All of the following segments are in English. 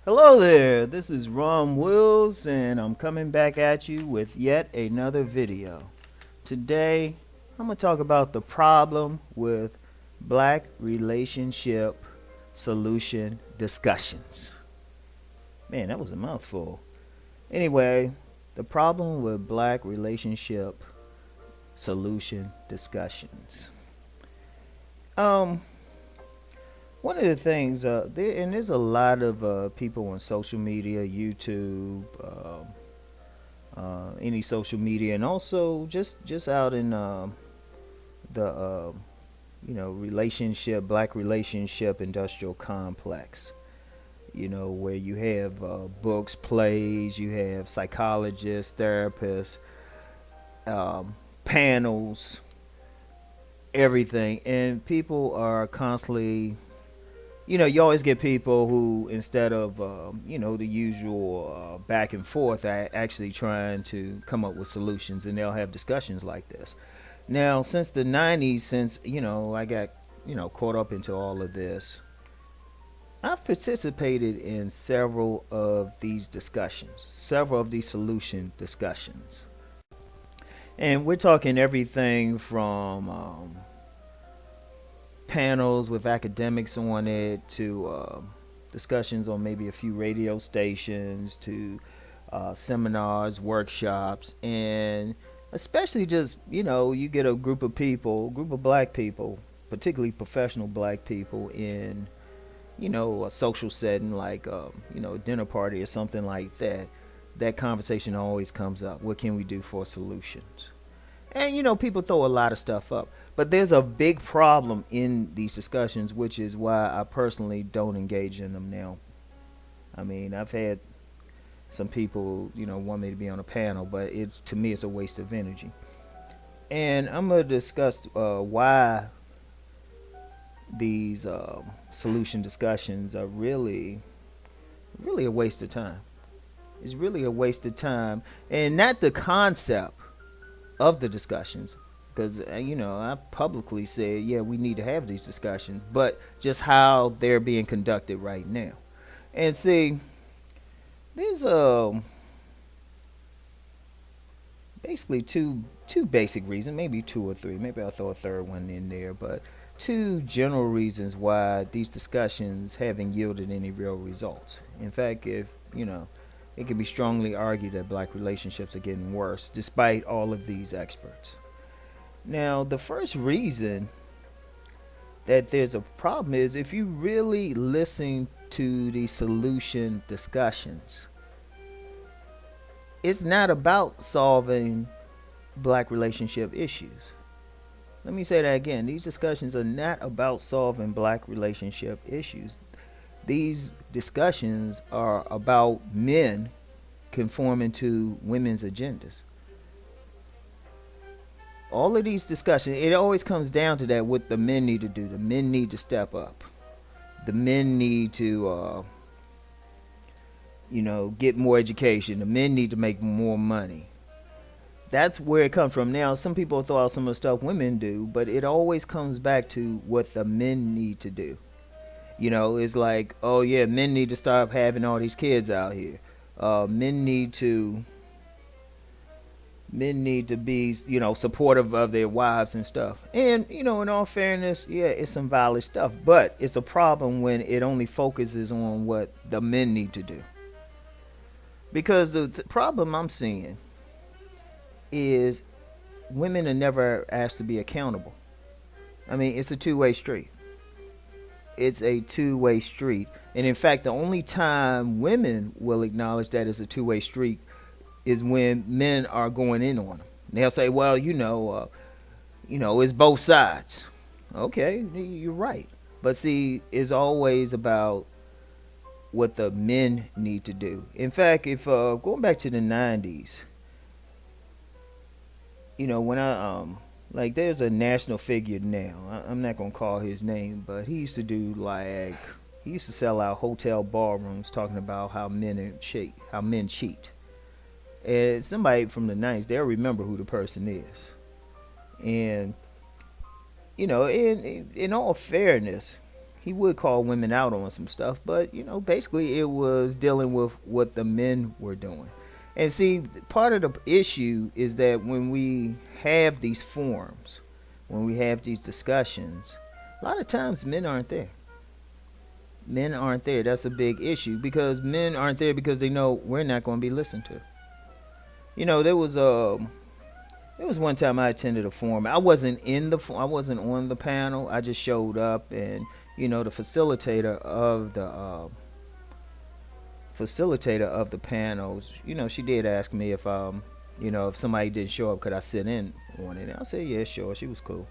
Hello there, this is Ron Wills, and I'm coming back at you with yet another video. Today, I'm going to talk about the problem with black relationship solution discussions. Man, that was a mouthful. Anyway, the problem with black relationship solution discussions. Um, One of the things, and there's a lot of people on social media, YouTube, any social media, and also just out in the black relationship industrial complex. You know, where you have books, plays, you have psychologists, therapists, panels, everything, and people are constantly, you always get people who, instead of, the usual back and forth, are actually trying to come up with solutions, and they'll have discussions like this. Now, since the 90s, since, I got, caught up into all of this, I've participated in several of these discussions, several of these solution discussions. And we're talking everything from panels with academics on it to discussions on maybe a few radio stations to seminars, workshops, and especially just, you get a group of people, group of black people, particularly professional black people in, a social setting like, a dinner party or something like that. That conversation always comes up. What can we do for solutions? And people throw a lot of stuff up, but there's a big problem in these discussions, which is why I personally don't engage in them now. I mean, I've had some people, want me to be on a panel, but it's, to me, it's a waste of energy. And I'm gonna discuss why these solution discussions are really a waste of time. It's really a waste of time, and not the concept of the discussions, because I publicly said, yeah, we need to have these discussions, but just how they're being conducted right now. And see, there's basically two basic reasons, maybe two or three, maybe I'll throw a third one in there, but two general reasons why these discussions haven't yielded any real results. In fact, if it can be strongly argued that black relationships are getting worse despite all of these experts. Now, the first reason that there's a problem is, if you really listen to the solution discussions, it's not about solving black relationship issues. Let me say that again. These discussions are not about solving black relationship issues. These discussions are about men conforming to women's agendas. All of these discussions, it always comes down to that: what the men need to do. The men need to step up. The men need to, get more education. The men need to make more money. That's where it comes from. Now, some people throw out some of the stuff women do, but it always comes back to what the men need to do. It's like, oh yeah, men need to stop having all these kids out here. Men need to be, supportive of their wives and stuff. And in all fairness, yeah, it's some valid stuff, but it's a problem when it only focuses on what the men need to do. Because the problem I'm seeing is, women are never asked to be accountable. I mean, it's a two-way street. It's a two-way street. And in fact, the only time women will acknowledge that it's a two-way street is when men are going in on them. They'll say, well, it's both sides. Okay, you're right. But see, it's always about what the men need to do. In fact, if going back to the 90s, when I like, there's a national figure now. I'm not gonna call his name, but he used to sell out hotel ballrooms talking about how men cheat. And somebody from the 90s, they'll remember who the person is. And in all fairness, he would call women out on some stuff, but basically it was dealing with what the men were doing. And see, part of the issue is that when we have these forums, when we have these discussions, a lot of times men aren't there. Men aren't there. That's a big issue because men aren't there because they know we're not going to be listened to. There was one time I attended a forum. I wasn't I wasn't on the panel. I just showed up, and the facilitator of the panels, she did ask me if somebody didn't show up, could I sit in on it? And I said, yeah, sure. She was cool.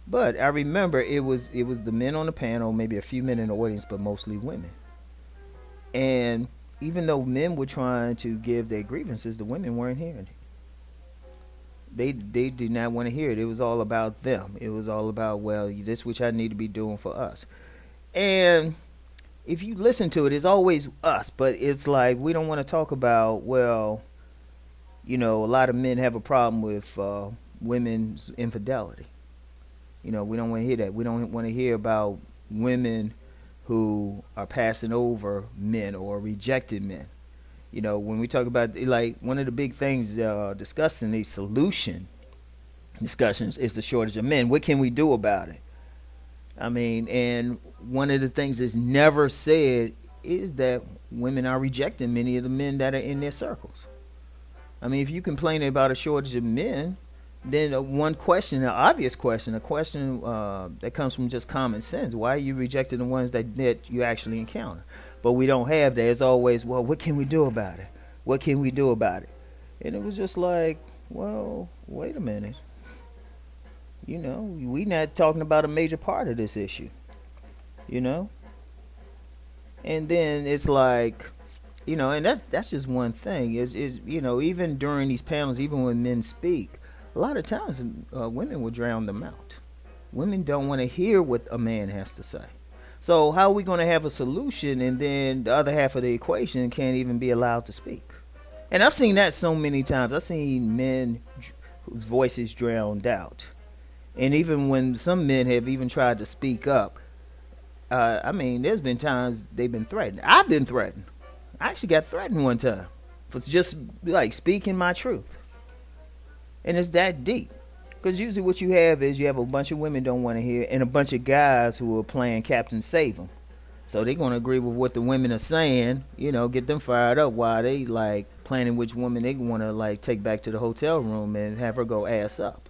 But I remember it was the men on the panel, maybe a few men in the audience, but mostly women. And even though men were trying to give their grievances, the women weren't hearing it. They did not want to hear it. It was all about them. It was all about, well, this which I need to be doing for us. And if you listen to it, it's always us, but it's like we don't want to talk about, well, a lot of men have a problem with women's infidelity. We don't want to hear that. We don't want to hear about women who are passing over men or rejected men. When we talk about, like, one of the big things discussed in these solution discussions is the shortage of men. What can we do about it? I mean, and one of the things that's never said is that women are rejecting many of the men that are in their circles. I mean, if you complain about a shortage of men, then one question, an obvious question, a question that comes from just common sense: why are you rejecting the ones that you actually encounter? But we don't have that. It's always, well, what can we do about it? What can we do about it? And it was just like, well, wait a minute. We not talking about a major part of this issue. And then it's like, and that's just one thing. Is even during these panels, even when men speak, a lot of times women will drown them out. Women don't want to hear what a man has to say. So how are we going to have a solution, and then the other half of the equation can't even be allowed to speak? And I've seen that so many times. I've seen men whose voices drowned out. And even when some men have even tried to speak up, I mean, there's been times they've been threatened. I've been threatened. I actually got threatened one time for just like speaking my truth. And it's that deep. Because usually what you have is you have a bunch of women don't want to hear, and a bunch of guys who are playing Captain Save 'em. So they're going to agree with what the women are saying, get them fired up while they like planning which woman they want to like take back to the hotel room and have her go ass up.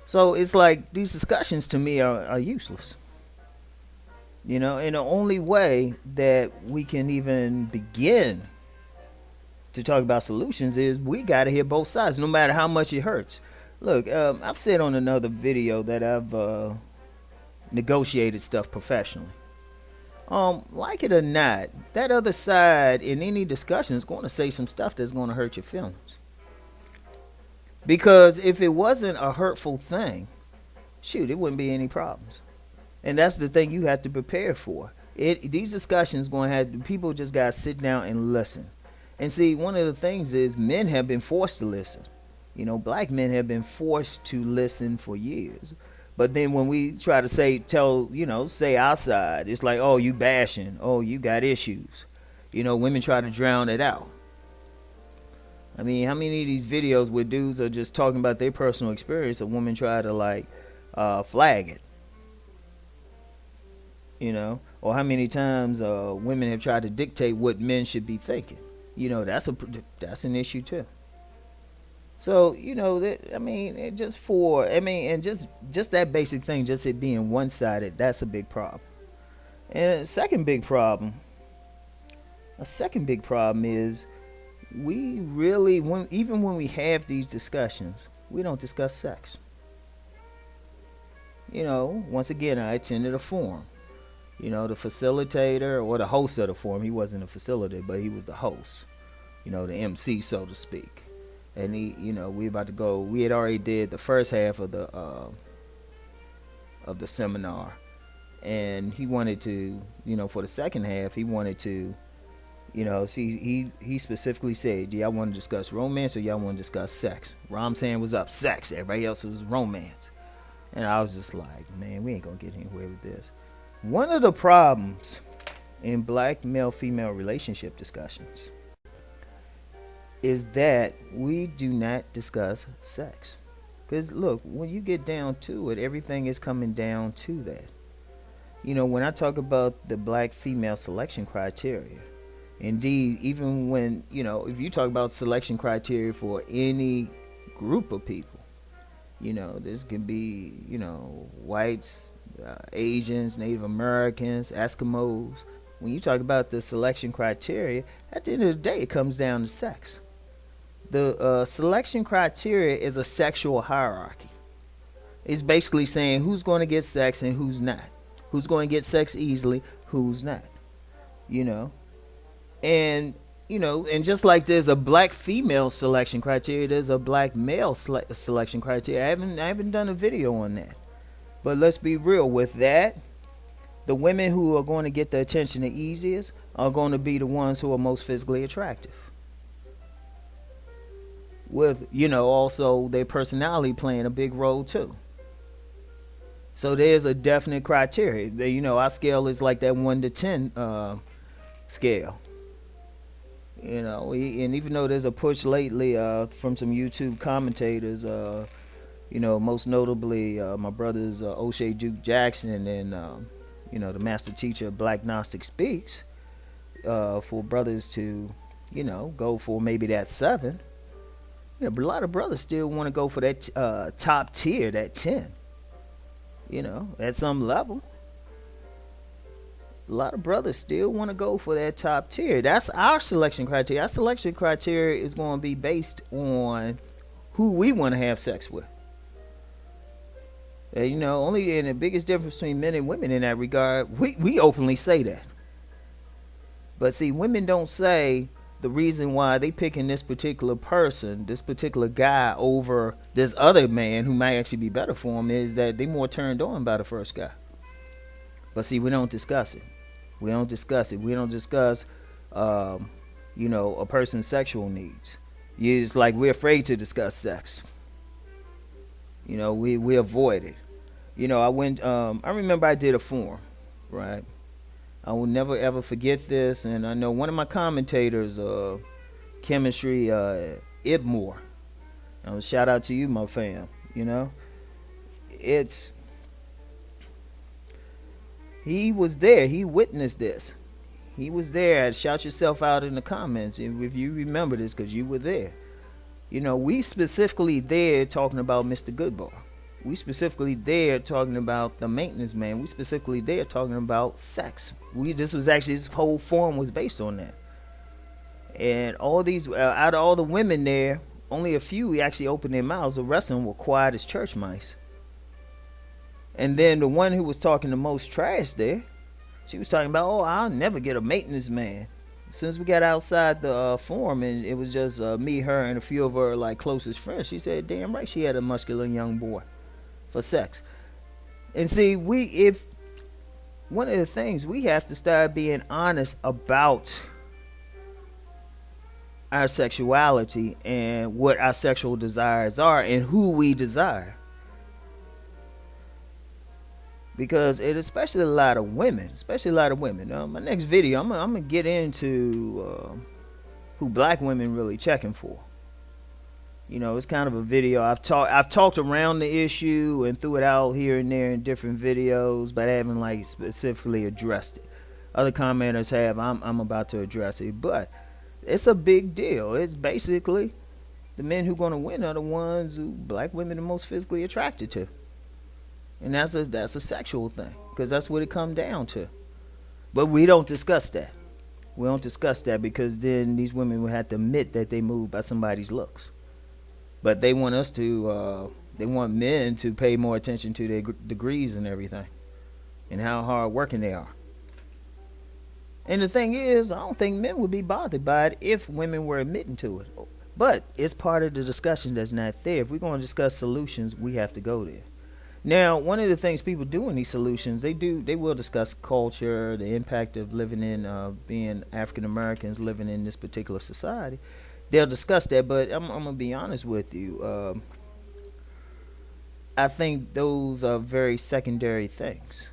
So it's like these discussions to me are useless. And the only way that we can even begin to talk about solutions is we got to hear both sides, no matter how much it hurts. Look, I've said on another video that I've negotiated stuff professionally. Like it or not, that other side in any discussion is going to say some stuff that's going to hurt your feelings. Because if it wasn't a hurtful thing, shoot, it wouldn't be any problems. And that's the thing you have to prepare for. These discussions going to have, people just got to sit down and listen. And see, one of the things is men have been forced to listen. Black men have been forced to listen for years. But then when we try to say our side, it's like, oh, you bashing. Oh, you got issues. Women try to drown it out. I mean, how many of these videos where dudes are just talking about their personal experience, a woman try to flag it? Or how many times women have tried to dictate what men should be thinking? That's an issue too. So just that basic thing, just it being one-sided, that's a big problem. And a second big problem is we really, even when we have these discussions, we don't discuss sex. Once again, I attended a forum. The facilitator or the host of the forum, he wasn't a facilitator, but he was the host, the MC, so to speak. And we had already did the first half of the seminar, and he wanted to, for the second half, he wanted to, he specifically said, do y'all want to discuss romance or y'all want to discuss sex? Rom's hand was up, sex. Everybody else was romance. And I was just like, man, we ain't gonna get anywhere with this. One of the problems in black male female relationship discussions is that we do not discuss sex. Because look, when you get down to it, everything is coming down to that. You know, when I talk about the black female selection criteria, indeed, even when, you know, if you talk about selection criteria for any group of people, you know, this could be, you know, whites, Asians, Native Americans, Eskimos. When you talk about the selection criteria, at the end of the day, it comes down to sex. The selection criteria is a sexual hierarchy. It's basically saying who's going to get sex and who's not. Who's going to get sex easily, who's not. You know? And, you know, and just like there's a black female selection criteria, there's a black male selection criteria. I haven't done a video on that. But let's be real with that. The women who are going to get the attention the easiest are going to be the ones who are most physically attractive. With, you know, also their personality playing a big role too. So there's a definite criteria. You know, our scale is like that 1 to 10 scale. You know, and even though there's a push lately from some YouTube commentators, you know, most notably my brothers O'Shea Duke Jackson and, you know, the master teacher of Black Gnostic Speaks, for brothers to, you know, go for maybe that 7. You know, but a lot of brothers still want to go for that top tier, that 10. You know, at some level. A lot of brothers still want to go for that top tier. That's our selection criteria. Our selection criteria is going to be based on who we want to have sex with. And, you know, only in the biggest difference between men and women in that regard, we openly say that. But see, women don't say the reason why they picking this particular person, this particular guy over this other man who might actually be better for him is that they more turned on by the first guy. But see, we don't discuss it. We don't discuss it. We don't discuss, you know, a person's sexual needs. It's like we're afraid to discuss sex. You know, we avoid it. You know, I remember I did a forum, right? I will never ever forget this, and I know one of my commentators, chemistry, Ibmore. Shout out to you, my fam. You know, he was there. He witnessed this. He was there. Shout yourself out in the comments if you remember this, because you were there. You know, we specifically there talking about Mr. Goodbar. We specifically there talking about the maintenance man. We specifically there talking about sex. This whole forum was based on that. And all these, out of all the women there, only a few actually opened their mouths. The rest of them were quiet as church mice. And then the one who was talking the most trash there, she was talking about, oh, I'll never get a maintenance man. As soon as we got outside the forum and it was just me, her, and a few of her like closest friends, she said, damn right, she had a muscular young boy for sex. And see, if one of the things we have to start being honest about our sexuality and what our sexual desires are and who we desire. Because it especially a lot of women. My next video, I'm gonna get into who black women really checking for. You know, it's kind of a video. I've talked around the issue and threw it out here and there in different videos, but I haven't like specifically addressed it. Other commenters have. I'm about to address it, but it's a big deal. It's basically the men who gonna win are the ones who black women are most physically attracted to. And that's a sexual thing, because that's what it come down to. But we don't discuss that. We don't discuss that because then these women will have to admit that they moved by somebody's looks. But they want us to, they want men to pay more attention to their degrees and everything, and how hard working they are. And the thing is, I don't think men would be bothered by it if women were admitting to it. But it's part of the discussion that's not there. If we're going to discuss solutions, we have to go there. Now, one of the things people do in these solutions, they will discuss culture, the impact of living in, being African Americans living in this particular society. They'll discuss that, but I'm gonna be honest with you. I think those are very secondary things.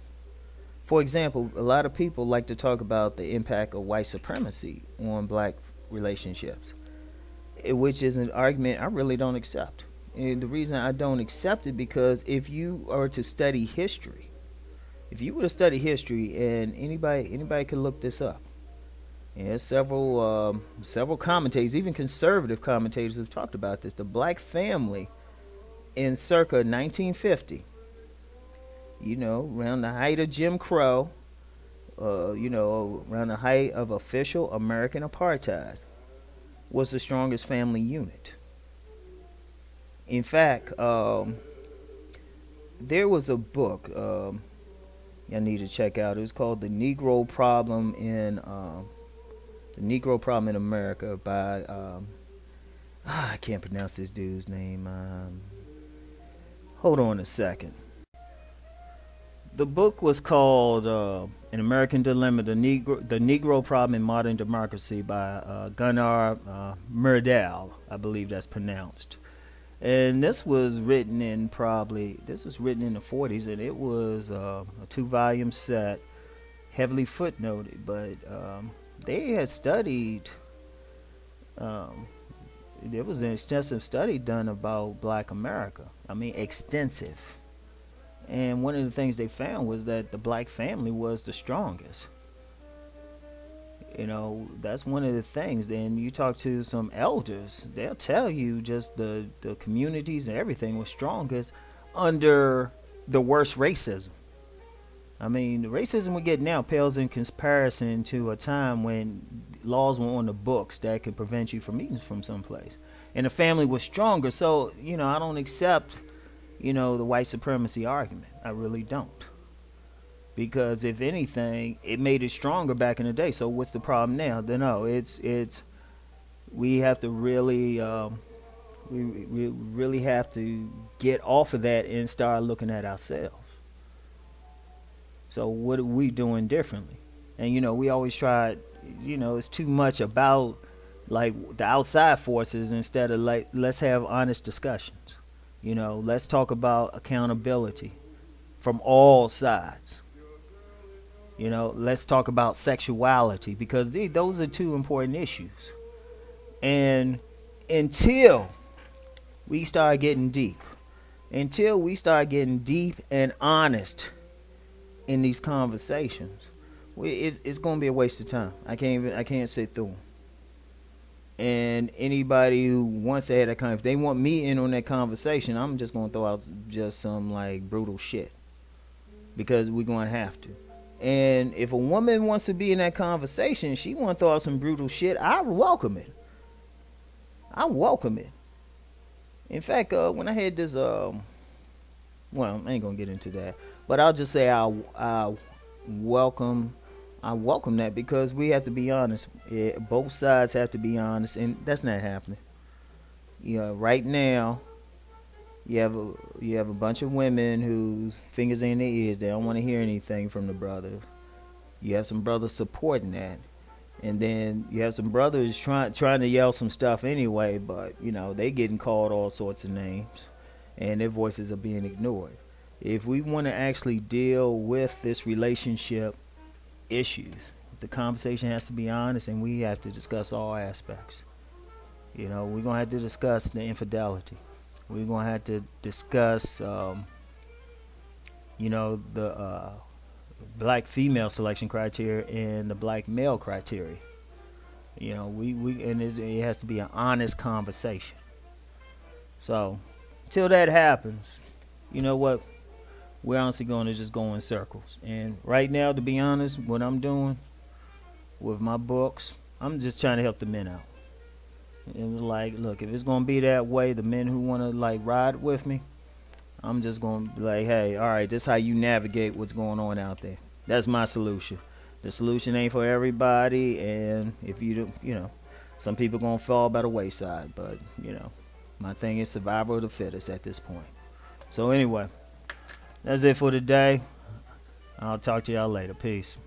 For example, a lot of people like to talk about the impact of white supremacy on black relationships, which is an argument I really don't accept. And the reason I don't accept it because if you are to study history, if you were to study history, and anybody can look this up, and there's several commentators, even conservative commentators, have talked about this. The black family in circa 1950, around the height of Jim Crow, around the height of official American apartheid, was the strongest family unit. In fact, there was a book I need to check out. It was called The Negro Problem in America by I can't pronounce this dude's name. Hold on a second. The book was called An American Dilemma: The Negro Problem in Modern Democracy by Gunnar Myrdal, I believe that's pronounced. And this was written in the 40s, and it was a 2-volume set, heavily footnoted. But they had studied. There was an extensive study done about Black America. I mean, extensive. And one of the things they found was that the black family was the strongest. That's one of the things. Then you talk to some elders, they'll tell you just the communities and everything was strongest under the worst racism. I mean, the racism we get now pales in comparison to a time when laws were on the books that could prevent you from eating from someplace. And the family was stronger. So, I don't accept the white supremacy argument. I really don't. Because if anything, it made it stronger back in the day. So what's the problem now? No, it's we have to really we really have to get off of that and start looking at ourselves. So what are we doing differently? And we always try, it's too much about like the outside forces instead of like let's have honest discussions. Let's talk about accountability from all sides. Let's talk about sexuality because those are two important issues. And until we start getting deep, and honest in these conversations, it's going to be a waste of time. I can't sit through them. And anybody who wants to have that if they want me in on that conversation, I'm just going to throw out just some like brutal shit because we're going to have to. And if a woman wants to be in that conversation, she want to throw out some brutal shit, I welcome it. In fact, when I had this, well, I ain't gonna get into that, but I'll just say I welcome that because we have to be honest. Both sides have to be honest, and that's not happening. Right now, you have a bunch of women whose fingers in their ears. They don't want to hear anything from the brother. You have some brothers supporting that, and then you have some brothers trying to yell some stuff anyway. But they getting called all sorts of names, and their voices are being ignored. If we want to actually deal with this relationship issues, the conversation has to be honest, and we have to discuss all aspects. We're gonna have to discuss the infidelity. We're gonna have to discuss, the black female selection criteria and the black male criteria. It has to be an honest conversation. So, till that happens, you know what? We're honestly going to just go in circles. And right now, to be honest, what I'm doing with my books, I'm just trying to help the men out. It was like, look, if it's going to be that way, the men who want to like ride with me, I'm just going to be like, hey, all right, this is how you navigate what's going on out there. That's my solution. The solution ain't for everybody. And if you do, some people going to fall by the wayside. But, my thing is survival of the fittest at this point. So anyway, that's it for today. I'll talk to y'all later. Peace.